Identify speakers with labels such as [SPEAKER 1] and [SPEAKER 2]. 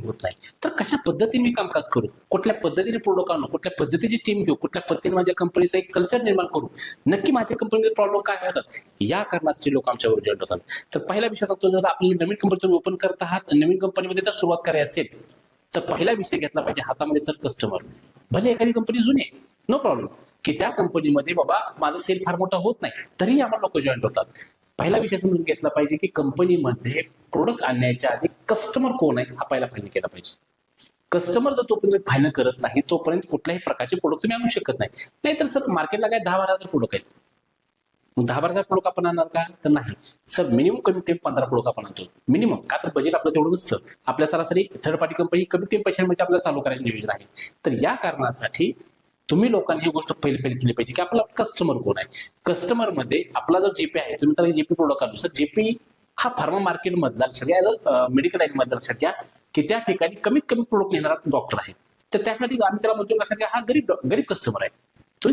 [SPEAKER 1] होत नाही, तर कशा पद्धतीने मी कामकाज करू, कुठल्या पद्धतीने प्रोडक्ट आणू, कुठल्या पद्धतीची टीम घेऊ, कुठल्या पद्धतीने माझ्या कंपनीचं एक कल्चर निर्माण करू, नक्की माझ्या कंपनीमध्ये प्रॉब्लेम काय होतात, या कारणासाठी लोक आमच्यावर जॉईन होतात. तर पहिला विषय सांगतो, जर आपली नवीन कंपनी तुम्ही ओपन करत आहात, नवीन कंपनीमध्ये जर सुरुवात करायची असेल, तर पहिला विषय घेतला पाहिजे हातामध्ये सर कस्टमर. भले एखादी कंपनी जुनी आहे, नो प्रॉब्लेम, की त्या कंपनीमध्ये बाबा माझा सेल फार मोठा होत नाही, तरी आम्हाला लोक जॉईन होतात. पहिला विषय समजून घेतला पाहिजे की कंपनीमध्ये प्रोडक्ट आणण्याच्या आधी कस्टमर कोण आहे हा पहिला फायनल केला पाहिजे. कस्टमर जर तोपर्यंत फायनल करत नाही, तोपर्यंत कुठल्याही प्रकारचे प्रोडक्ट तुम्ही आणू शकत नाही. नाहीतर सर मार्केटला काय 10-12 प्रोडक्ट आहेत, मग 10-12 प्रोडक्ट आपण आणणार का, तर नाही सर. मिनिमम कमीत कमी 15 प्रोडक्ट आपण आणतो मिनिमम, का तर बजेट आपलं तेवढं नसतं. आपल्या सरासरी थर्ड पार्टी कंपनी कमीत कमी पैशांमध्ये आपल्याला चालू करायचं नियोजन आहे. तर या कारणासाठी तुम्ही लोकांनी ही गोष्ट पहिले केली पाहिजे की आपला कस्टमर कोण आहे. कस्टमरमध्ये आपला जर जीपी आहे, तुम्ही त्याला जीपी प्रोडक्ट आणू, सर जीपी हा फार्मा मार्केट मधला सगळ्या मेडिकल लाईन मधला लक्षात घ्या की त्या ठिकाणी कमीत कमी प्रोडक्ट घेणारा डॉक्टर आहे. तर त्यासाठी आम्ही त्याला म्हणतो लक्षात घ्या, हा गरीब कस्टमर आहे.